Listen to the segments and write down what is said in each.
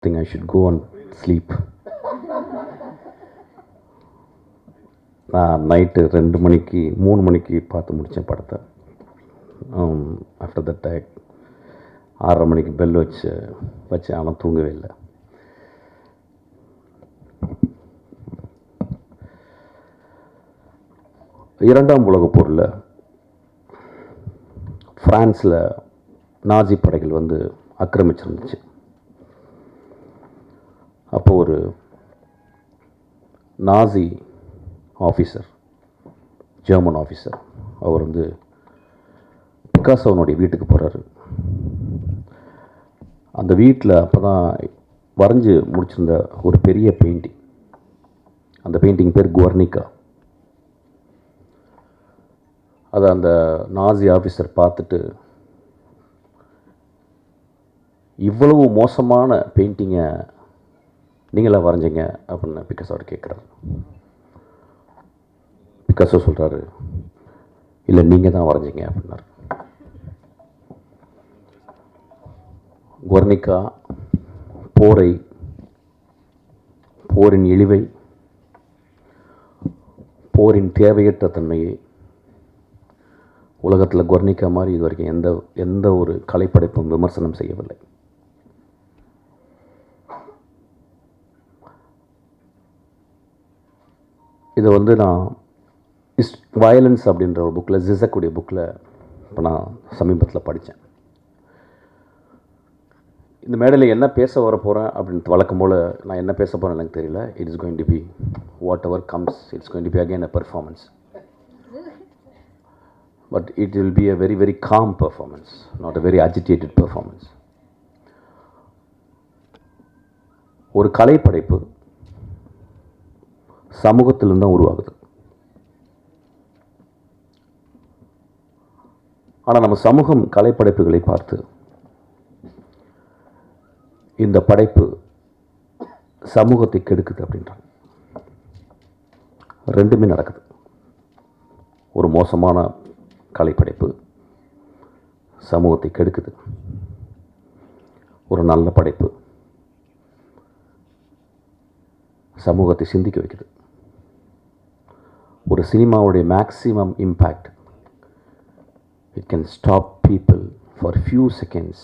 think I should go and sleep. நான் night 3 மணிக்கு பார்த்து முடித்தேன் படத்தை. ஆஃப்டர் தட் 6:30 மணிக்கு பெல் வச்சேன். ஆனால் தூங்கவே இல்லை. இரண்டாம் உலகப் போரில் ஃப்ரான்ஸில் நாஜி படைகள் ஆக்கிரமிச்சிருந்துச்சு. அப்போ ஒரு நாசி ஆஃபீஸர், ஜெர்மன் ஆஃபீஸர், அவர் பிக்காசோனுடைய வீட்டுக்கு போகிறாரு. அந்த வீட்டில் அப்போ தான் வரைஞ்சி முடிச்சிருந்த ஒரு பெரிய பெயிண்டிங், அந்த பெயிண்டிங் பேர் குவர்னிகா. அதை அந்த நாசி ஆஃபீஸர் பார்த்துட்டு, இவ்வளவு மோசமான பெயிண்டிங்கை நீங்களாக வரைஞ்சிங்க அப்படின்னு பிக்காசோட கேட்குறாரு. பிக்காசோ சொல்கிறாரு, இல்லை நீங்கள் தான் வரைஞ்சிங்க அப்படின்னாரு. குவர்னிகா போரின் இழிவை, போரின் தேவையற்ற தன்மையை, உலகத்தில் குவர்னிகா மாதிரி இது வரைக்கும் எந்த ஒரு கலைப்படைப்பும் விமர்சனம் செய்யவில்லை. இதை நான் வயலன்ஸ் அப்படின்ற ஒரு புக்கில், ஜிசக்குடைய புக்கில் இப்போ நான் சமீபத்தில் படித்தேன். இந்த மேடையில் என்ன பேச வர போகிறேன் அப்படின்னு வழக்கம் போல் நான் என்ன பேச போகிறேன் எனக்கு தெரியல. It is going to be whatever comes, it's going to be again a performance. But it will be a very, very calm performance, not a very agitated performance. ஒரு கலைப்படைப்பு சமூகத்திலிருந்து தான் உருவாகுது. ஆனால் நம்ம சமூகம் கலைப்படைப்புகளை பார்த்து இந்த படைப்பு சமூகத்தை கெடுக்குது அப்படின்றாங்க. ரெண்டுமே நடக்குது. ஒரு மோசமான கலைப்படைப்பு சமூகத்தை கெடுக்குது. ஒரு நல்ல படைப்பு சமூகத்தை சிந்திக்க வைக்குது. ஒரு சினிமாவுடைய maximum impact, it can stop people for few seconds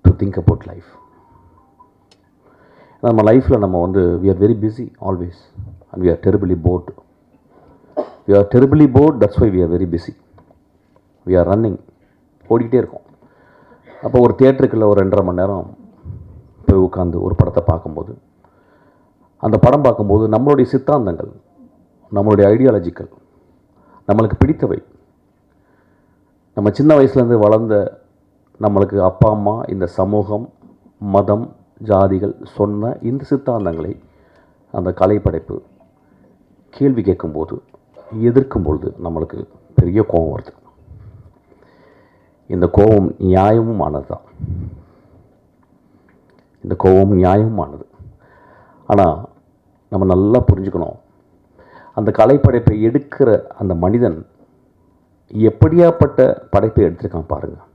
to think about life. நம்ம லைஃப்பில் நம்ம we are very busy always and we are terribly bored. We are terribly bored, that's why we are very busy. We are running, ஓடிக்கிட்டே இருக்கோம். அப்போ ஒரு தியேட்டருக்குள்ள ஒரு 2.5 மணி நேரம் போய் உட்காந்து ஒரு படத்தை பார்க்கும்போது, அந்த படம் பார்க்கும்போது நம்மளுடைய சித்தாந்தங்கள், நம்மளுடைய ஐடியாலஜிக்கல், நம்மளுக்கு பிடித்தவை, நம்ம சின்ன வயசுலேருந்து வளர்ந்த நம்மளுக்கு அப்பா அம்மா, இந்த சமூகம், மதம், ஜாதிகள் சொன்ன இந்த சித்தாந்தங்களை அந்த கலைப்படைப்பு கேள்வி கேட்கும்போது, எதிர்க்கும்பொழுது நம்மளுக்கு பெரிய கோபம் வருது. இந்த கோபம் நியாயமுமானது தான். இந்த கோபம் நியாயமானது. ஆனால் நம்ம நல்லா புரிஞ்சுக்கணும், அந்த கலைப்படைப்பை எடுக்கிற அந்த மனிதன் எப்படியாப்பட்ட படைப்பை எடுத்திருக்கான் பாருங்கள்.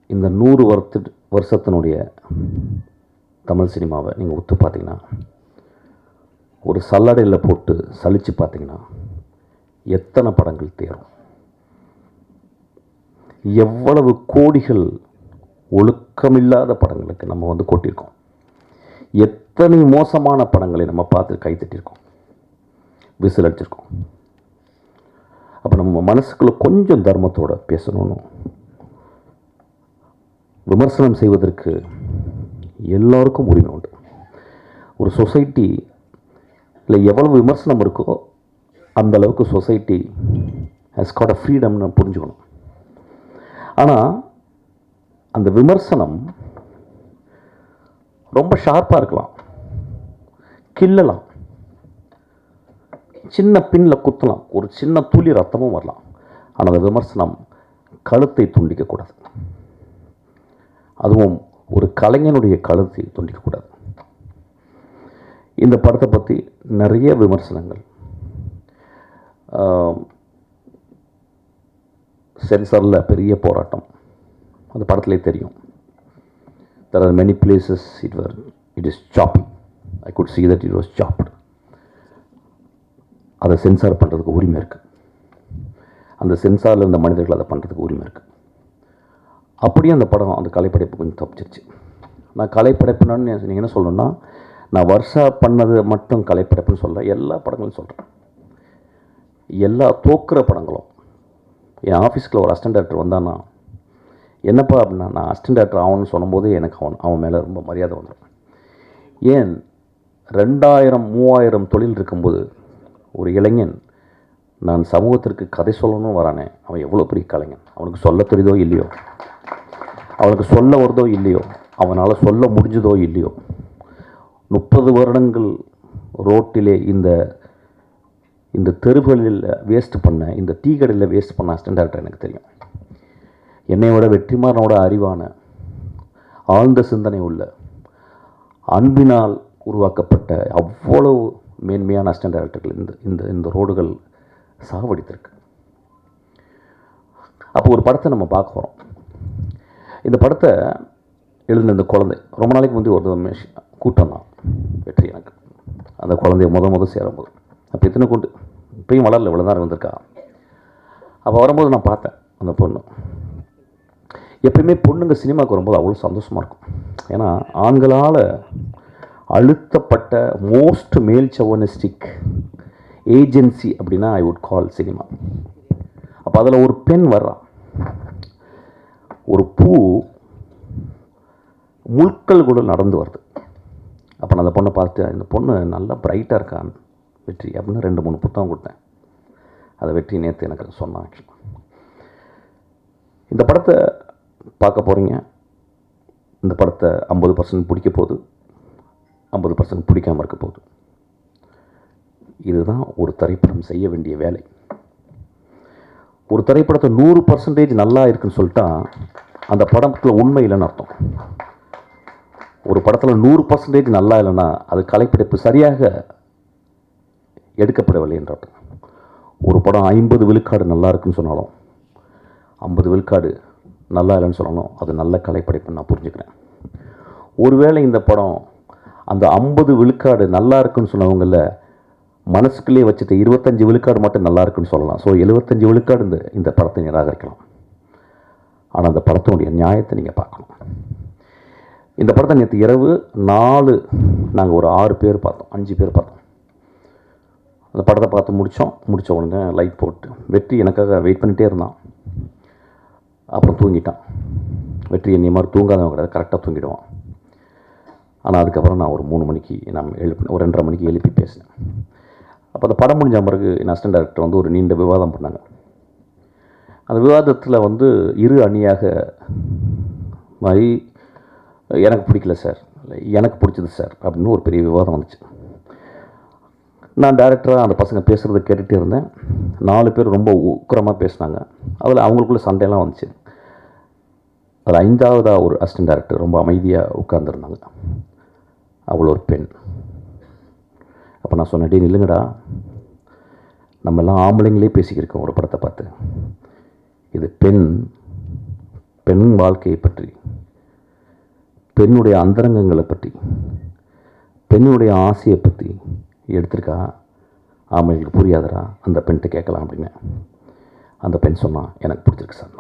இந்த 100 வருஷத்தினுடைய தமிழ் சினிமாவை நீங்கள் ஒத்து பார்த்தீங்கன்னா, ஒரு சல்லடையில் போட்டு சலித்து பார்த்தீங்கன்னா எத்தனை படங்கள் தேரும். எவ்வளவு கோடிகள் ஒழுக்கமில்லாத படங்களுக்கு நம்ம கொட்டியிருக்கோம். எத்தனை மோசமான படங்களை நம்ம பார்த்து கைத்தட்டியிருக்கோம், விசில் அடிச்சிருக்கோம். அப்போ நம்ம மனசுக்குள்ளே கொஞ்சம் தர்மத்தோடு பேசணும்னு, விமர்சனம் செய்வதற்கு எல்லோருக்கும் உரிமை உண்டு. ஒரு சொசைட்டி இல்லை எவ்வளவு விமர்சனம் இருக்கோ அந்த அளவுக்கு சொசைட்டி ஹேஸ் காட் அ ஃப்ரீடம்னு புரிஞ்சுக்கணும். ஆனால் அந்த விமர்சனம் ரொம்ப ஷார்ப்பாக இருக்கலாம், கிள்ளலாம், சின்ன பின்னில் குத்தலாம், ஒரு சின்ன துளி ரத்தமும் வரலாம். ஆனால் அந்த விமர்சனம் கழுத்தை துண்டிக்கக்கூடாது. அதுவும் ஒரு கலைஞனுடைய கழுத்தை துண்டிக்கக்கூடாது. இந்த படத்தை பற்றி நிறைய விமர்சனங்கள், சென்சாரில் பெரிய போராட்டம், அந்த படத்துலேயே தெரியும். There are many places it is choppy. I could see that it was chopped. அதை சென்சார் பண்ணுறதுக்கு உரிமை இருக்குது. அந்த சென்சாரில் இருந்த மனிதர்கள் அதை பண்ணுறதுக்கு உரிமை இருக்குது. அப்படியே அந்த படம், அந்த கலைப்படைப்பு கொஞ்சம் தப்பிச்சிருச்சு. நான் கலைப்படைப்புன்னு நீங்கள் என்ன சொல்லணும்னா, நான் வருஷா பண்ணது மட்டும் கலைப்படைப்புன்னு சொல்ல, எல்லா படங்களும் சொல்கிறேன். எல்லா தோக்குற படங்களும். என் ஆஃபீஸ்க்குள்ள ஒரு அசிஸ்டன்ட் டைரக்டர் வந்தான்னா, என்னப்பா அப்படின்னா, நான் அசிஸ்டன்ட் டைரக்டர் ஆகணும்னு சொல்லும்போது எனக்கு அவன் மேலே ரொம்ப மரியாதை வந்துடும். ஏன் 2000-3000 தொழில் இருக்கும்போது ஒரு இளைஞன் நான் சமூகத்திற்கு கதை சொல்லணும்னு வரானே, அவன் எவ்வளோ பெரிய கலைஞன். அவனுக்கு சொல்ல தெரியுதோ இல்லையோ, அவனுக்கு சொல்ல வருதோ இல்லையோ, அவனால் சொல்ல முடிஞ்சதோ இல்லையோ, 30 வருடங்கள் ரோட்டிலே இந்த தெருவுகளில் வேஸ்ட் பண்ண, இந்த டீ கடையில் வேஸ்ட் பண்ண அசிஸ்டன்ட் டைரக்டர் எனக்கு தெரியும். என்னையோட வெற்றிமாறனோட அறிவான, ஆழ்ந்த சிந்தனை உள்ள, அன்பினால் உருவாக்கப்பட்ட அவ்வளவு மேன்மையான அசிஸ்டன்ட் டைரக்டர்கள் இந்த ரோடுகள் சாவடித்திருக்கு. அப்போ ஒரு படத்தை நம்ம பார்க்க போகிறோம். இந்த படத்தை எழுதின இந்த குழந்தை ரொம்ப நாளைக்கு முந்தைய ஒரு கூட்டம் தான் வெற்றி. எனக்கு அந்த குழந்தைய முத சேரும்போது அப்போ எத்தனை கூட்டு, இப்பயும் வளரல, இவ்வளோ தான் வந்திருக்கா. அப்போ வரும்போது நான் பார்த்தேன் அந்த பொண்ணு. எப்பயுமே பொண்ணுங்க சினிமாவுக்கு வரும்போது அவ்வளோ சந்தோஷமாக இருக்கும். ஏன்னா ஆண்களால் அழுத்தப்பட்ட மோஸ்ட் மேல் சவனிஸ்டிக் ஏஜென்சி அப்படின்னா ஐ வுட் கால் சினிமா. அப்போ அதில் ஒரு பெண் வர்றான். ஒரு பூ முட்கள் கூட நடந்து வருது. அப்போ நான் அந்த பொண்ணை பார்த்து, இந்த பொண்ணு நல்லா பிரைட்டாக இருக்கான்னு வெற்றி அப்படின்னு 2-3 புத்தகம் கொடுத்தேன். அதை வெற்றி நேற்று எனக்கு சொன்னான். இந்த படத்தை பார்க்க போகிறீங்க. இந்த படத்தை 50% பிடிக்க போகுது, 50% பிடிக்காமல் இருக்க போகுது. இதுதான் ஒரு திரைப்படம் செய்ய வேண்டிய வேலை. ஒரு திரைப்படத்தை 100% நல்லா இருக்குன்னு சொல்லிட்டா அந்த படத்தில் உண்மை இல்லைன்னு அர்த்தம். ஒரு படத்தில் 100% நல்லா இல்லைன்னா அது கலைப்படைப்பு சரியாக எடுக்கப்படவில்லை என்ற அர்த்தம். ஒரு படம் 50 விழுக்காடு நல்லா இருக்குன்னு சொன்னாலும் 50 விழுக்காடு நல்லா இல்லைன்னு சொல்லணும், அது நல்ல கலைப்படைப்புன்னு நான் புரிஞ்சுக்கிறேன். ஒருவேளை இந்த படம் அந்த 50 விழுக்காடு நல்லா இருக்குன்னு சொன்னவங்கள மனசுக்குள்ளே வச்சுட்டு 25 விழுக்காடு மட்டும் நல்லா இருக்குன்னு சொல்லலாம். ஸோ 75 விழுக்காடு இந்த படத்தை நிராகரிக்கலாம். ஆனால் அந்த படத்தினுடைய நியாயத்தை நீங்கள் பார்க்கணும். இந்த படத்தை நேற்று இரவு நாங்கள் ஒரு 6 பேர் பார்த்தோம், 5 பேர் பார்த்தோம். அந்த படத்தை பார்த்து முடித்த உடனே லைட் போட்டு வெற்றி எனக்காக வெயிட் பண்ணிகிட்டே இருந்தான். அப்புறம் தூங்கிட்டான். வெற்றி என்னை மாதிரி தூங்காதவங்க கிடையாது, கரெக்டாக தூங்கிடுவான். ஆனால் அதுக்கப்புறம் நான் ஒரு 3 மணிக்கு ஒரு 2:30 மணிக்கு எழுப்பி பேசினேன். அப்போ அந்த படம் முடிஞ்ச பிறகு என் அசிஸ்டன்ட் டைரக்டர் ஒரு நீண்ட விவாதம் பண்ணாங்க. அந்த விவாதத்தில் இரு அணியாக மாதிரி எனக்கு பிடிக்கல சார், எனக்கு பிடிச்சது சார் அப்படின்னு ஒரு பெரிய விவாதம் வந்துச்சு. நான் டைரக்டராக அந்த பசங்க பேசுகிறத கேட்டுகிட்டே இருந்தேன். 4 பேர் ரொம்ப உக்கிரமாக பேசினாங்க. அதில் அவங்களுக்குள்ள சண்டையெல்லாம் வந்துச்சு. அதில் 5ஆவதாக ஒரு அசிஸ்டன்ட் டைரக்டர் ரொம்ப அமைதியாக உட்கார்ந்துருந்தாங்க. அவ்வளோ ஒரு பெண். அப்போ நான் சொன்னேன், நில்லுங்கடா, நம்ம எல்லாம் ஆம்பளைங்களே பேசிக்கிருக்கோம் ஒரு படத்தை பார்த்து. இது பெண் வாழ்க்கையை பற்றி, பெண்ணுடைய அந்தரங்கங்களை பற்றி, பெண்ணுடைய ஆசையை பற்றி எடுத்திருக்கா. ஆம்பளைங்களுக்கு புரியாதரா, அந்த பெண்கிட்ட கேட்கலாம் அப்படின்னு. அந்த பெண் சொன்னான், எனக்கு பிடிச்சிருக்கு சார்.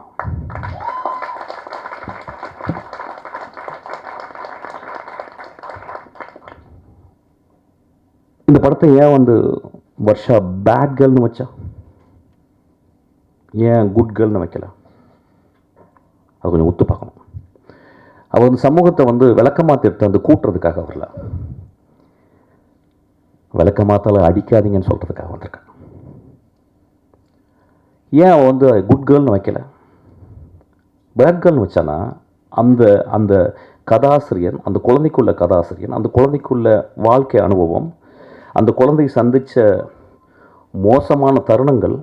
இந்த படத்தை ஏன் வர்ஷா பேட் கேர்ள்னு வச்சா, ஏன் குட் கேர்ள்னு வைக்கல? அது கொஞ்சம் ஒத்து பார்க்கணும். அவள் சமூகத்தை விளக்கமாத்த எடுத்து கூட்டுறதுக்காக வரல, விளக்கமாத்தால அடிக்காதீங்கன்னு சொல்கிறதுக்காக வந்திருக்கான். ஏன் அவன் குட் கேர்ள்னு வைக்கல, பேட் கேர்ள்னு வச்சானா அந்த கதாசிரியன், அந்த குழந்தைக்குள்ள கதாசிரியன், அந்த குழந்தைக்குள்ள வாழ்க்கை அனுபவம், அந்த குழந்தை சந்தித்த மோசமான தருணங்கள்,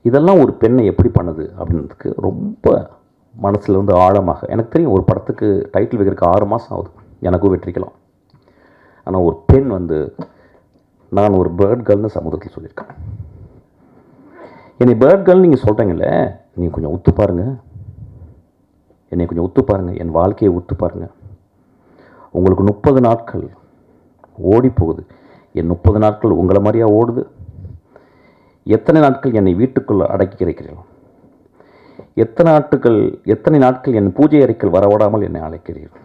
இதெல்லாம் ஒரு பெண்ணை எப்படி பண்ணுது அப்படின்றதுக்கு ரொம்ப மனசுலேருந்து ஆழமாக எனக்கு தெரியும். ஒரு படத்துக்கு டைட்டில் வைக்கிறதுக்கு 6 மாதம் ஆகுது, எனக்கும் வெற்றிக்கலாம். ஆனால் ஒரு பெண் நான் ஒரு பேர்ட் கேர்ள்னு சமூகத்தில் சொல்லியிருக்கேன். என்னை பேர்ட் கேர்ள் நீங்கள் சொல்கிறீங்களே, நீங்கள் கொஞ்சம் ஒத்து பாருங்கள், என்னை கொஞ்சம் ஒத்து பாருங்கள், என் வாழ்க்கையை ஒத்து பாருங்கள். உங்களுக்கு 30 நாட்கள் ஓடி போகுது. என் 30 நாட்கள் உங்களை மாதிரியா ஓடுது? எத்தனை நாட்கள் என்னை வீட்டுக்குள் அடக்கி கிடைக்கிறீர்கள்? எத்தனை நாட்கள் என் பூஜை அறைக்குள் வரவிடாமல் என்னை அழைக்கிறீர்கள்?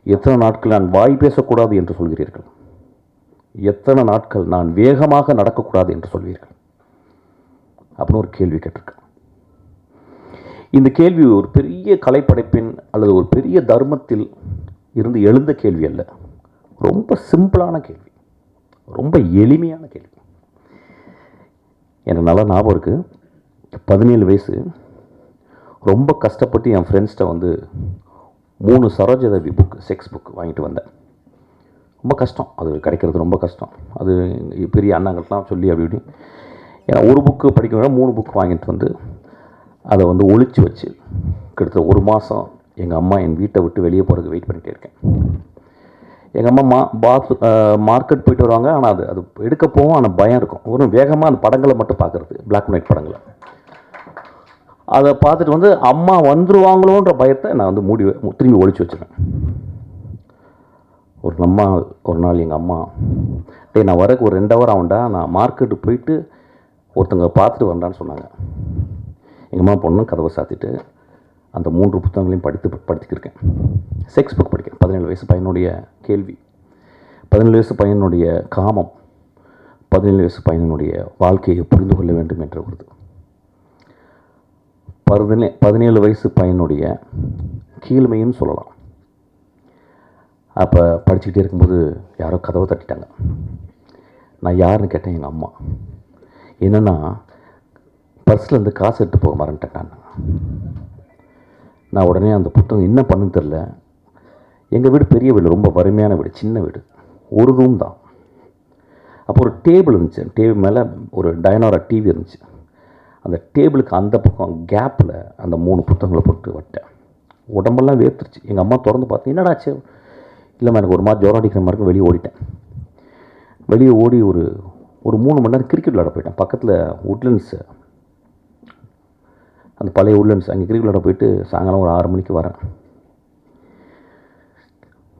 எத்தனை நாட்கள் நான் வாய் பேசக்கூடாது என்று சொல்கிறீர்கள்? எத்தனை நாட்கள் நான் வேகமாக நடக்கக்கூடாது என்று சொல்வீர்கள்? அப்படின்னு ஒரு கேள்வி கேட்டிருக்கேன். இந்த கேள்வி ஒரு பெரிய கலைப்படைப்பின் அல்லது ஒரு பெரிய தர்மத்தில் இருந்து எழுந்த கேள்வி அல்ல. ரொம்ப சிம்பிளான கேள்வி, ரொம்ப எளிமையான கேள்வி. எனக்கு நல்லா ஞாபகம் இருக்குது. 17 வயசு, ரொம்ப கஷ்டப்பட்டு என் ஃப்ரெண்ட்ஸ்கிட்ட வந்து 3 சரோஜதேவி புக், செக்ஸ் புக் வாங்கிட்டு வந்தேன். ரொம்ப கஷ்டம், அது கிடைக்கிறது ரொம்ப கஷ்டம். அது பெரிய அண்ணாங்கள்லாம் சொல்லி அப்படி இப்படி, ஏன்னா ஒரு புக்கு படிக்கணும்னா 3 புக் வாங்கிட்டு வந்து அதை வந்து ஒழிச்சு வச்சு கிட்டத்தட்ட 1 மாதம் எங்கள் அம்மா என் வீட்டை விட்டு வெளியே போகிறதுக்கு வெயிட் பண்ணிகிட்டே இருக்கேன். எங்கள் அம்மா மார்க்கெட் போயிட்டு வருவாங்க. ஆனால் அது எடுக்க போவோம், ஆனால் பயம் இருக்கும். ஒரு வேகமாக அந்த படங்களை மட்டும் பார்க்குறது, பிளாக் அண்ட் ஒயிட் படங்களை. அதை பார்த்துட்டு வந்து அம்மா வந்துருவாங்களோன்ற பயத்தை நான் வந்து திரும்பி ஒழிச்சு வச்சுருவேன். ஒரு நாள் எங்கள் அம்மா, நான் வரக்கு ஒரு 2 ஹவர் ஆகும்டா, நான் மார்க்கெட்டு போயிட்டு ஒருத்தங்க பார்த்துட்டு வந்தான்னு சொன்னாங்க. எங்கள் அம்மா பொண்ணு கதவை சாத்திட்டு அந்த 3 புத்தகங்களையும் படித்துக்கிருக்கேன். செக்ஸ் புக் படிக்கிறேன். 17 வயசு பையனுடைய கேள்வி, 17 வயசு பையனுடைய காமம், 17 வயசு பையனுடைய வாழ்க்கையை புரிந்து கொள்ள வேண்டும் என்ற ஒரு 17 வயசு பையனுடைய கீழ்மையும் சொல்லலாம். அப்போ படிச்சுக்கிட்டே இருக்கும்போது யாரோ கதவை தட்டிட்டாங்க. நான் யாருன்னு கேட்டேன். எங்கள் அம்மா. என்னென்னா, பர்ஸ்லேருந்து காசு எடுத்து போக மறந்துட்டேன். நான் உடனே அந்த புத்தகம் என்ன பண்ணுன்னு தெரில. எங்கள் வீடு பெரிய வீடு, ரொம்ப வறுமையான வீடு, சின்ன வீடு, ஒரு ரூம் தான். அப்போ ஒரு டேபிள் இருந்துச்சு. டேபிள் மேலே ஒரு டைனோரா டிவி இருந்துச்சு. அந்த டேபிளுக்கு அந்த பக்கம் கேப்பில் அந்த 3 புத்தகங்களை போட்டு வட்டேன். உடம்பெல்லாம் வேர்த்துருச்சு. எங்கள் அம்மா திறந்து பார்த்து, என்னடாச்சு? இல்லைம்மா, எனக்கு ஒரு மாதிரி ஜுரம் அடிக்கிற மாதிரி வெளியே ஓடிட்டேன். வெளியே ஓடி ஒரு 3 மணி நேரம் கிரிக்கெட் விளையாட போயிட்டேன். பக்கத்தில் உட்லண்ட்ஸு, அந்த பழைய உட்லண்ட்ஸ், அங்கே கிரிக்கெட் விளையாட போயிட்டு சாயங்காலம் ஒரு 6 மணிக்கு வரேன்.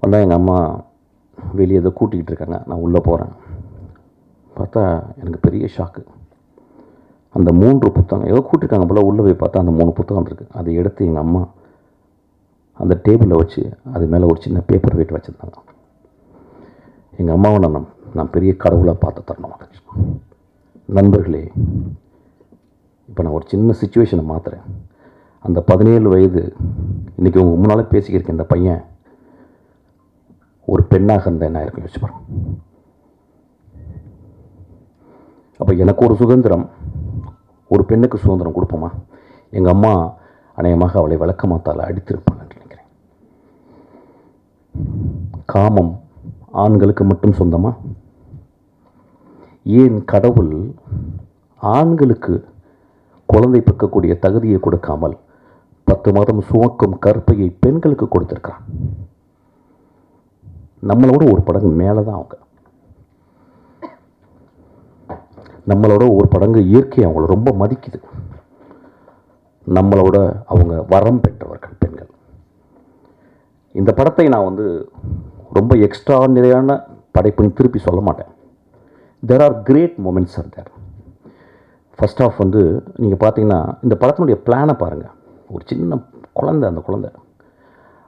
வந்தால் எங்கள் அம்மா வெளியே ஏதோ கூட்டிக்கிட்டு இருக்காங்க. நான் உள்ளே போகிறேன். பார்த்தா எனக்கு பெரிய ஷாக்கு. அந்த 3 புத்தகம் ஏதோ கூட்டிருக்காங்க போல். உள்ளே போய் பார்த்தா அந்த 3 புத்தகம் இருக்குது. அதை எடுத்து எங்கள் அம்மா அந்த டேபிளில் வச்சு அது மேலே ஒரு சின்ன பேப்பர் வெயிட் வச்சுருந்தாங்க. எங்கள் அம்மாவை நான் பெரிய கடவுளாக பார்த்து தரணும். நண்பர்களே, இப்போ நான் ஒரு சின்ன சுச்சுவேஷனை மாற்றுறேன். அந்த 17 வயது இன்றைக்கி உங்கள் முன்னால் பேசிக்கிருக்கேன். இந்த பையன் ஒரு பெண்ணாக இருந்தால் என்ன இருக்குன்னு யோசிச்சுப்பாரு. அப்போ எனக்கு ஒரு சுதந்திரம், ஒரு பெண்ணுக்கு சுதந்திரம் கொடுப்போமா? எங்கள் அம்மா அநேகமாக அவளை விளக்கமாத்தால் அடித்திருப்பாங்கன்னு நினைக்கிறேன். காமம் ஆண்களுக்கு மட்டும் சொந்தமா? ஏன் கடவுள் ஆண்களுக்கு குழந்தை பிறக்கக்கூடிய தகுதியை கொடுக்காமல் 10 மாதம் சுமக்கும் கற்பையை பெண்களுக்கு கொடுத்துருக்கான்? நம்மளோட ஒரு படங்கு மேலே தான் அவங்க. நம்மளோட ஒரு படங்கு இயற்கை அவங்கள ரொம்ப மதிக்குது. நம்மளோட அவங்க வரம் பெற்றவர்கள் பெண்கள். இந்த படத்தை நான் ரொம்ப எக்ஸ்ட்ராடினரியான படைப்புன்னு திருப்பி சொல்ல மாட்டேன். There are great moments are there. First of நீங்கள் பார்த்தீங்கன்னா இந்த படத்தினுடைய பிளானை பாருங்கள். ஒரு சின்ன குழந்தை, அந்த குழந்தை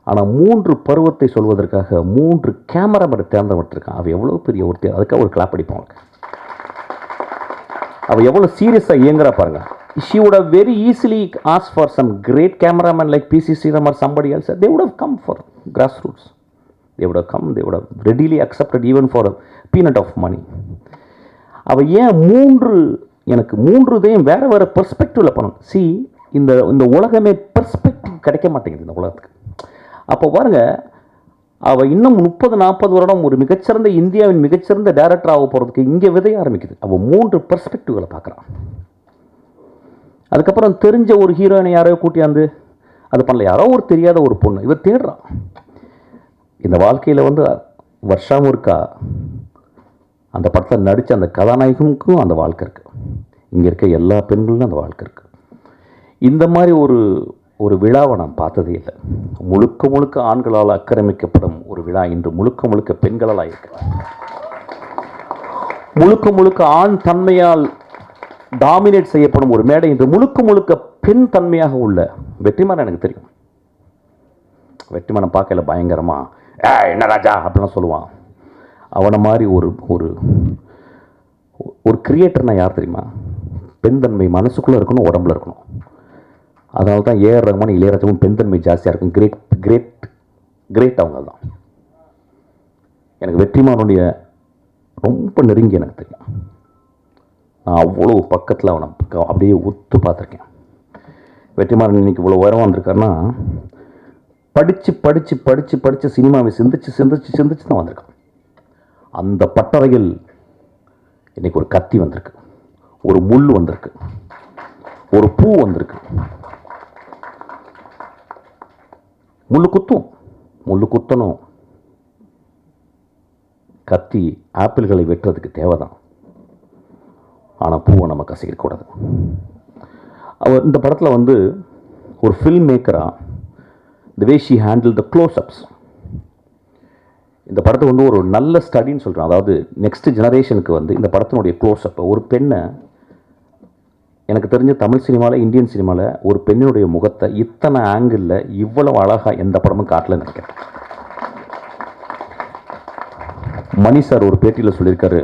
ஆனால் 3 பருவத்தை சொல்வதற்காக 3 கேமராமேனை தேர்ந்தெடுத்திருக்கான். அவள் எவ்வளோ பெரிய ஒருத்தர், அதுக்காக ஒரு கிளாப் அடிப்போம். அவள் எவ்வளோ சீரியஸாக இயங்குறா பாருங்கள். She would have very easily asked for some great cameraman like P.C. Sriram or somebody else. They would have come for grassroots. They would have come. They would have readily accepted even for a peanut of money. அவள் ஏன் 3 எனக்கு 3 இதையும் வேறு வேறு பெர்ஸ்பெக்டிவில் பண்ணணும். இந்த உலகமே perspective கிடைக்க மாட்டேங்குது இந்த உலகத்துக்கு. அப்போ பாருங்க, அவள் இன்னும் 30-40 வருடம் ஒரு மிகச்சிறந்த இந்தியாவின் மிகச்சிறந்த டைரக்டர் ஆக போகிறதுக்கு இங்கே விதைய ஆரம்பிக்குது. அவள் 3 பெர்ஸ்பெக்டிவ்களை பார்க்குறான். அதுக்கப்புறம் தெரிஞ்ச ஒரு ஹீரோயினை யாரையோ கூட்டியாந்து அது பண்ணல, யாரோ ஒரு தெரியாத ஒரு பொண்ணு இவர் தேடுறான். இந்த வாழ்க்கையில் வருஷமும் இருக்கா அந்த படத்தில் நடித்த அந்த கதாநாயகனுக்கும் அந்த வாழ்க்கை இருக்குது. இங்கே இருக்க எல்லா பெண்களும் அந்த வாழ்க்கை இருக்குது. இந்த மாதிரி ஒரு விழாவை நான் பார்த்ததே இல்லை. முழுக்க முழுக்க ஆண்களால் ஆக்கிரமிக்கப்படும் ஒரு விழா இன்று முழுக்க முழுக்க பெண்களால் இருக்கு. முழுக்க முழுக்க ஆண் தன்மையால் டாமினேட் செய்யப்படும் ஒரு மேடை இன்று முழுக்க முழுக்க பெண் தன்மையாக உள்ள வெற்றிமாறன். எனக்கு தெரியும், வெற்றிமாறன் பார்க்கல பயங்கரமா என்ன ராஜா அப்படிலாம் சொல்லுவான். அவனை மாதிரி ஒரு ஒரு ஒரு கிரியேட்டர்னா யார் தெரியுமா? பெண் தன்மை மனசுக்குள்ளே இருக்கணும், உடம்புல இருக்கணும். அதனால தான் ஏஆர் ரஹ்மான், இளையராஜாவும் பெண் தன்மை ஜாஸ்தியாக இருக்கும். கிரேட் கிரேட் கிரேட் அவங்க தான். எனக்கு வெற்றிமாறனுடைய ரொம்ப நெருங்கி எனக்கு தெரியும். நான் அவ்வளோ பக்கத்தில் அவனை அப்படியே ஒத்து பார்த்துருக்கேன். வெற்றிமாறன் இன்னைக்கு இவ்வளோ உயரம் வந்திருக்காருன்னா படித்து படித்து படித்து படித்து சினிமாவை சிந்திச்சு சிந்திச்சு சிந்திச்சு தான் வந்திருக்கான். அந்த பட்டறையில் இன்னைக்கு ஒரு கத்தி வந்திருக்கு, ஒரு முள் வந்திருக்கு, ஒரு பூ வந்திருக்கு. முள்ளு குத்தும், முள்ளு குத்தணும். கத்தி ஆப்பிள்களை வெட்டுறதுக்கு தேவைதான், ஆனால் பூவை நம்ம கசிக்கக்கூடாது. அவர் இந்த படத்தில் வந்து ஒரு ஃபில்ம் மேக்கராக the way she handle the close ups, இந்த படத்தை வந்து ஒரு நல்ல ஸ்டடின்னு சொல்கிறேன். அதாவது நெக்ஸ்ட் ஜெனரேஷனுக்கு வந்து இந்த படத்தினுடைய க்ளோஸ்அப்பை, ஒரு பெண்ணை, எனக்கு தெரிஞ்ச தமிழ் சினிமாவில் இந்தியன் சினிமாவில் ஒரு பெண்ணினுடைய முகத்தை இத்தனை ஆங்கிளில் இவ்வளவு அழகாக எந்த படமும் காட்டலன்னு நினைக்கிறேன். மணி சார் ஒரு பேட்டியில் சொல்லியிருக்காரு,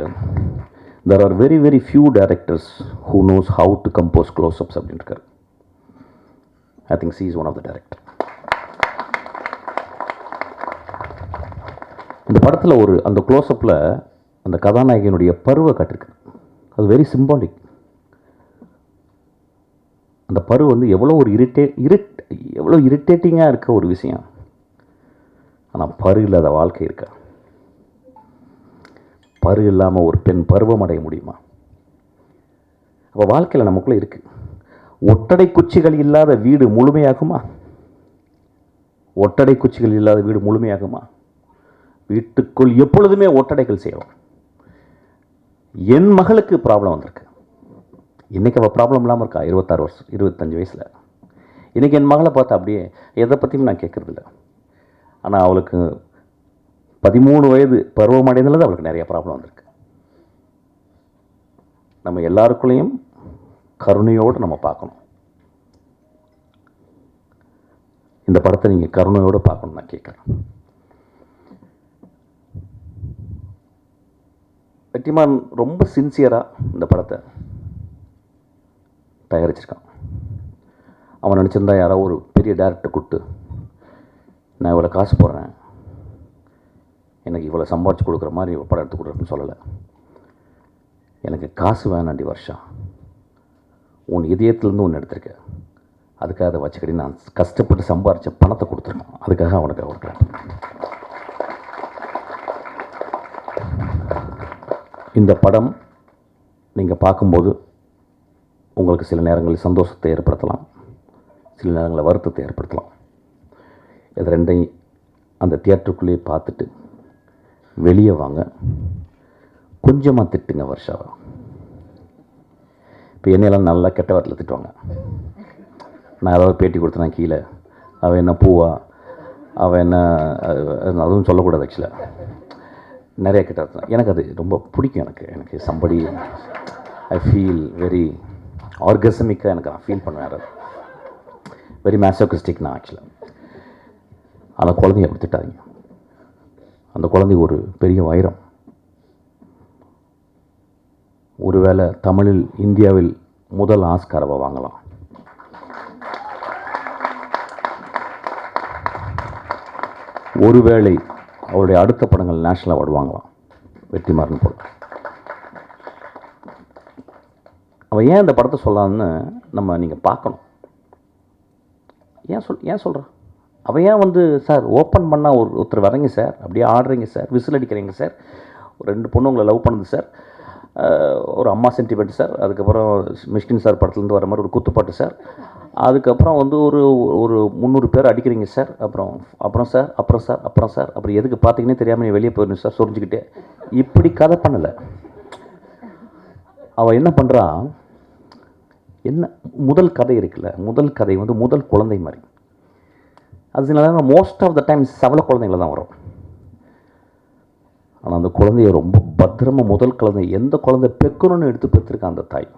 there are very very few directors who knows how to compose close-ups அப்படின்ட்டு. I think she is one of the director. இந்த படத்தில் ஒரு அந்த க்ளோஸ்அப்பில் அந்த கதாநாயகனுடைய பருவை காட்டிருக்கு. அது வெரி சிம்பாலிக். அந்த பரு வந்து எவ்வளோ ஒரு எவ்வளோ இரிட்டேட்டிங்காக இருக்க ஒரு விஷயம். ஆனால் பரு இல்லாத வாழ்க்கை இருக்கா? பரு இல்லாமல் ஒரு பெண் பருவம் அடைய முடியுமா? அப்போ வாழ்க்கையில் நமக்குள்ளே இருக்குது. ஒட்டடை குச்சிகள் இல்லாத வீடு முழுமையாகுமா? ஒட்டடை குச்சிகள் இல்லாத வீடு முழுமையாகுமா? வீட்டுக்குள் எப்பொழுதுமே ஒட்டடைகள் செய்யலாம். என் மகளுக்கு ப்ராப்ளம் வந்திருக்கு. இன்றைக்கி அவள் ப்ராப்ளம் இல்லாமல் இருக்கா, 26 வருஷம் 25 வயசில். இன்றைக்கி என் மகளை பார்த்தா அப்படியே எதை பற்றியும் நான் கேட்குறதில்ல. ஆனால் அவளுக்கு 13 வயது பருவம் அடைந்தது அவளுக்கு நிறைய ப்ராப்ளம் வந்திருக்கு. நம்ம எல்லாருக்குள்ளேயும் கருணையோடு நம்ம பார்க்கணும். இந்த படத்தை நீங்கள் கருணையோடு பார்க்கணும் நான் கேட்குறேன். வெற்றிமாறன் ரொம்ப சின்சியராக இந்த படத்தை தயாரிச்சிருக்கான். அவன் நினச்சிருந்தா யாரோ ஒரு பெரிய டேரக்டர் கூப்பிட்டு நான் இவ்வளோ காசு போடுறேன், எனக்கு இவ்வளோ சம்பாதிச்சு கொடுக்குற மாதிரி ஒரு படம் எடுத்து கொடுக்குறேன்னு சொல்லலை. எனக்கு காசு வேணாண்டி வருஷம், உன் இதயத்துலேருந்து ஒன்று எடுத்திருக்கேன், அதுக்காக அதை வச்சுக்கடி, நான் கஷ்டப்பட்டு சம்பாதிச்ச பணத்தை கொடுத்துருக்கேன், அதுக்காக அவனுக்கு கொடுக்குறேன். இந்த படம் நீங்கள் பார்க்கும்போது உங்களுக்கு சில நேரங்களில் சந்தோஷத்தை ஏற்படுத்தலாம், சில நேரங்களில் வருத்தத்தை ஏற்படுத்தலாம். இது ரெண்டையும் அந்த தியேட்டருக்குள்ளேயே பார்த்துட்டு வெளியே வாங்க. கொஞ்சமாக திட்டுங்க வருஷாவை. இப்போ என்னையெல்லாம் நல்லா கெட்ட வாரத்தில் திட்டுவாங்க. நான் ஏதாவது பேட்டி கொடுத்தேன்னா கீழே அவள் என்ன பூவா, அவள் என்ன, அதுவும் சொல்லக்கூடாது. ஆக்சுவலாக நிறைய கிட்ட எனக்கு அது ரொம்ப பிடிக்கும். எனக்கு சம்படி ஐ ஃபீல் வெரி ஆர்கசமிக்காக எனக்கு நான் ஃபீல் பண்ணுவேன். வெரி மேசோகிஸ்டிக் நான் ஆக்சுவலாக. அந்த குழந்தைய அப்படி திட்டாதீங்க. அந்த குழந்தை ஒரு பெரிய வைரம். ஒருவேளை தமிழில் இந்தியாவில் முதல் ஆஸ்கார் அவள் வாங்கலாம். ஒருவேளை அவருடைய அடுத்த படங்கள் நேஷனல் அவார்டு வாங்கலாம், வெற்றிமாறன் போல. அவன் ஏன் இந்த படத்தை சொல்லலான்னு நம்ம நீங்கள் பார்க்கணும். ஏன் சொல்கிறான் அவன்? ஏன் வந்து சார் ஓப்பன் பண்ணால் ஒருத்தர் வரீங்க சார், அப்படியே ஆடுறீங்க சார், விசில் அடிக்கிறீங்க சார், ஒரு 2 பொண்ணு உங்களை லவ் பண்ணுது சார், ஒரு அம்மா சென்டிமெண்ட் சார், அதுக்கப்புறம் மிஷ்கின் சார் படத்துலேருந்து வர மாதிரி ஒரு குத்துப்பாட்டு சார், அதுக்கப்புறம் வந்து ஒரு 300 பேர் அடிக்கிறீங்க சார், அப்புறம் சார் அப்புறம் எதுக்கு பார்த்தீங்கன்னே தெரியாமல் நீ வெளியே போயிடணும் சார் சொரிஞ்சுக்கிட்டே. இப்படி கதை பண்ணலை. அவள் என்ன பண்ணுறான், என்ன முதல் கதை இருக்குல்ல, முதல் கதை வந்து முதல் குழந்தை மாதிரி. அதனால மோஸ்ட் ஆஃப் த டைம் சவள குழந்தைங்கள தான் வரும். ஆனால் அந்த குழந்தைய ரொம்ப பத்திரமாக முதல் குழந்தை எந்த குழந்தை பெக்கணும்னு எடுத்து பெற்றிருக்கான் அந்த தாய்.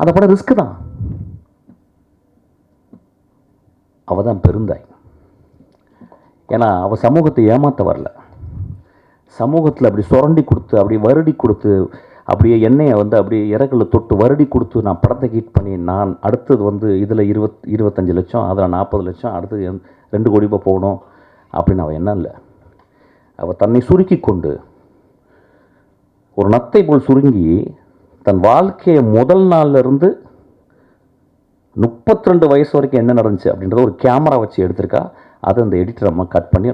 அந்த படம் ரிஸ்க் தான். அவள் தான் பெருந்தாய். ஏன்னா அவள் சமூகத்தை ஏமாற்ற வரல. சமூகத்தில் அப்படி சுரண்டி கொடுத்து, அப்படி வருடி கொடுத்து, அப்படியே எண்ணெயை வந்து அப்படியே இறகுல தொட்டு வருடி கொடுத்து நான் படத்தை ஹிட் பண்ணி, நான் அடுத்தது வந்து இதில் 25 லட்சம், அதில் 40 லட்சம், அடுத்தது 2 கோடி ரூபாய் போகணும் அப்படின்னு அவள் என்ன இல்லை. அவள் தன்னை சுருக்கி கொண்டு ஒரு நத்தை போல் சுருங்கி தன் வாழ்க்கையை முதல் நாள்லேருந்து 32 வயசு வரைக்கும் என்ன நடந்துச்சு அப்படின்றத ஒரு கேமரா வச்சு எடுத்திருக்கா. அதை அந்த எடிட்டர் அம்மா கட் பண்ணி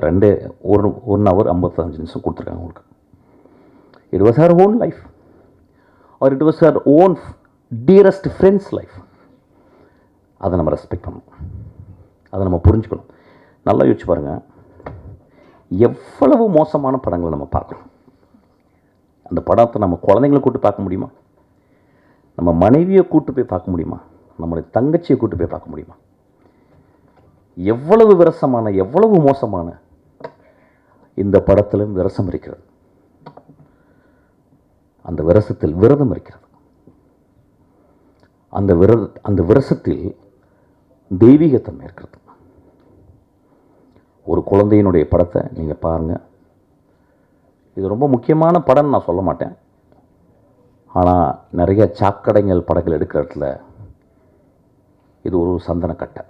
1 hour 55 நிமிஷம் கொடுத்துருக்காங்க உங்களுக்கு. It was her own life R it was her own dearest friends life. அதை நம்ம ரெஸ்பெக்ட் பண்ணணும், அதை நம்ம புரிஞ்சுக்கணும். நல்லா யோசிச்சு பாருங்கள், எவ்வளவு மோசமான படங்களை நம்ம பார்க்கணும். அந்த படத்தை நம்ம குழந்தைங்களை கூப்பிட்டு பார்க்க முடியுமா? நம்ம மனைவியை கூப்பிட்டு போய் பார்க்க முடியுமா? நம்மளுடைய தங்கச்சியை கூப்பிட்டு போய் பார்க்க முடியுமா? எவ்வளவு விரசமான, எவ்வளவு மோசமான இந்த படத்திலும் விரசம் இருக்கிறது. அந்த விரசத்தில் விரதம் இருக்கிறது. அந்த விரசத்தில் தெய்வீகத்தன்மை இருக்கிறது. ஒரு குழந்தையினுடைய படத்தை நீங்கள் பாருங்கள். இது ரொம்ப முக்கியமான படம்னு நான் சொல்ல மாட்டேன். ஆனால் நிறைய சாக்கடைகள் படங்கள் எடுக்கிற இடத்துல இது ஒரு சந்தனக்கட்டை.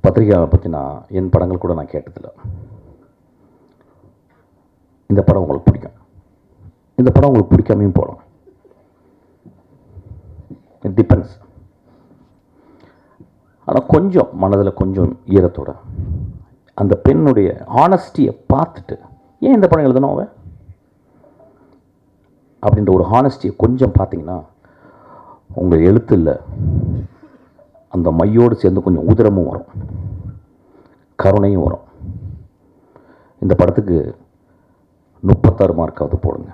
பத்திரிகையாளரை பற்றி என் படங்கள் கூட நான் கேட்டதில்லை. இந்த படம் உங்களுக்கு பிடிக்கும், இந்த படம் உங்களுக்கு பிடிக்காமையும் போகலாம். It depends. ஆனால் கொஞ்சம் மனதில் கொஞ்சம் ஈரத்தோட அந்த பெண்ணுடைய ஹானஸ்டியை பார்த்துட்டு, ஏன் இந்த படம் எழுதணும் அவன் அப்படின்ற ஒரு ஹானஸ்டியை கொஞ்சம் பார்த்தீங்கன்னா உங்கள் எழுத்தில் அந்த மையோடு சேர்ந்து கொஞ்சம் உதிரமும் வரும், கருணையும் வரும். இந்த படத்துக்கு 36 மார்க்காவது போடுங்க.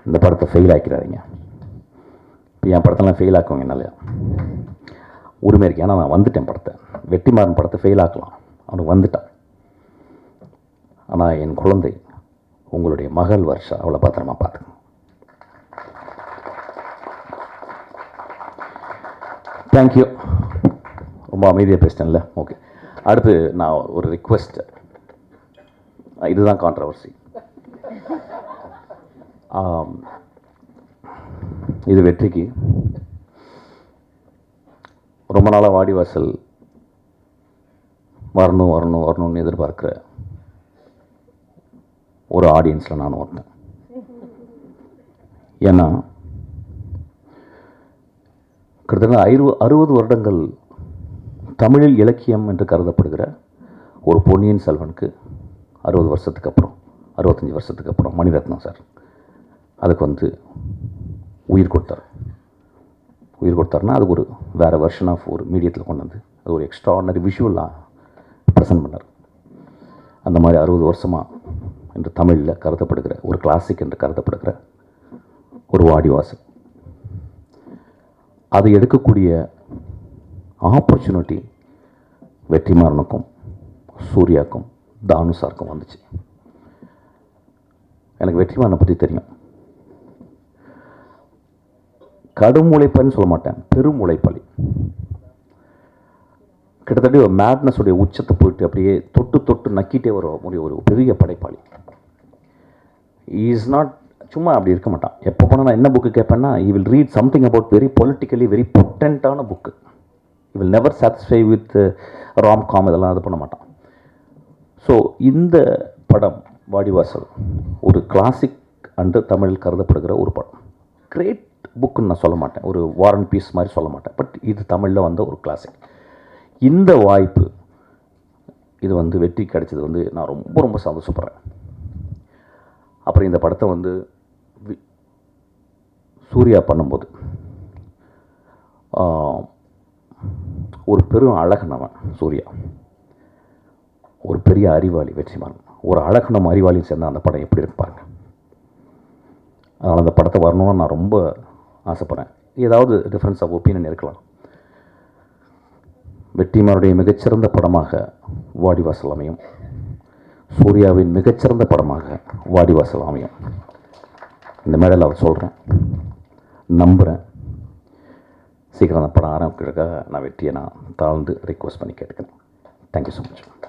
இந்த படத்தை ஃபெயில் ஆக்கிறாதீங்க. இப்போ என் படத்தெல்லாம் ஃபெயில் ஆக்குவாங்க, என்னால் உரிமை இருக்கு. ஏன்னா நான் வந்துட்டேன். படத்தை வெற்றிமாறன் படத்தை ஃபெயில் ஆக்கலாம், அவனுக்கு வந்துட்டான். ஆனால் என் குழந்தை, உங்களுடைய மகள் வர்ஷா, அவளை பத்திரமா பார்த்துக்கணும். தேங்க்யூ. ரொம்ப அமைதியாக பேசிட்டேன்ல. ஓகே, அடுத்து நான் ஒரு ரிக்வெஸ்ட். இதுதான் கான்ட்ரவர்சி. இது வெற்றிக்கு ரொம்ப நாளாக வாடிவாசல் வரணும்னு எதிர்பார்க்குற ஒரு ஆடியன்ஸில் நான் ஒருத்தன். ஏன்னா கிட்டத்தட்ட 60 வருடங்கள் தமிழில் இலக்கியம் என்று கருதப்படுகிற ஒரு பொன்னியின் செல்வனுக்கு 60 வருஷத்துக்கு அப்புறம், 65 வருஷத்துக்கு அப்புறம் மணிரத்னம் சார் அதுக்கு உயிர் கொடுத்தாருன்னா அதுக்கு ஒரு வேறு வெர்ஷன் ஆஃப் ஒரு மீடியத்தில் கொண்டு வந்து அது ஒரு எக்ஸ்ட்ராஆர்டினரி விஷுவலாக ப்ரெசென்ட் பண்ணார். அந்த மாதிரி 60 வருஷமாக என்று தமிழில் கருதப்படுகிற ஒரு கிளாசிக் என்று கருதப்படுகிற ஒரு வாடிவாசல், அது எடுக்கக்கூடிய ஆப்பர்ச்சுனிட்டி வெற்றிமாறனுக்கும் சூர்யாவுக்கும் தானுசாருக்கும் வந்துச்சு. எனக்கு வெற்றிமாறனை பற்றி தெரியும். கடும் உழைப்பாளின்னு சொல்ல மாட்டேன், பெரும் உழைப்பாளி. கிட்டத்தட்ட ஒரு மேட்னஸுடைய உச்சத்தை போயிட்டு அப்படியே தொட்டு நக்கிட்டே வர முடிய ஒரு பெரிய படைப்பாளி. இஸ் நாட் சும்மா அப்படி இருக்க மாட்டான். எப்போ போனால் நான் என்ன புக்கு கேட்பேன்னா, he will read something about very politically very பொட்டன்ட்டான book. He will never satisfy with romcom, இதெல்லாம் இது பண்ண மாட்டான். ஸோ இந்த படம் வாடிவாசல் ஒரு கிளாசிக் அன்று தமிழில் கருதப்படுகிற ஒரு படம். கிரேட் புக்குன்னு நான் சொல்ல மாட்டேன், ஒரு வார் அண்ட் பீஸ் மாதிரி சொல்ல மாட்டேன். பட் இது தமிழில் வந்த ஒரு கிளாசிக். இந்த வாய்ப்பு இது வெற்றி கிடைச்சது நான் ரொம்ப ரொம்ப சந்தோஷப்படுறேன். அப்புறம் இந்த படத்தை சூர்யா பண்ணும்போது ஒரு பெரும் அழகன் அவன் சூர்யா. ஒரு பெரிய அறிவாளி வெற்றிமாறன், ஒரு அழகனும் அறிவாளியும் சேர்ந்து அந்த படம் எப்படி இருக்கு பாருங்க. அதனால் அந்த படத்தை வரணும்னு நான் ரொம்ப ஆசைப்பட்றேன். ஏதாவது டிஃப்ரென்ஸ் ஆஃப் ஒப்பீனியன் இருக்கலாம். வெற்றிமாறனுடைய மிகச்சிறந்த படமாக வாடிவாசல் அமையும், சூர்யாவின் மிகச்சிறந்த படமாக வாடிவாசல் அமையும். இந்த மேடையில் அவர் சொல்கிறேன், நம்புகிறேன். சீக்கிரம் அந்த படம் ஆரம்பிக்கிறதுக்காக நான் வெற்றியை நான் தாழ்ந்து ரிக்வெஸ்ட் பண்ணி கேட்டுக்கிறேன். Thank you so much.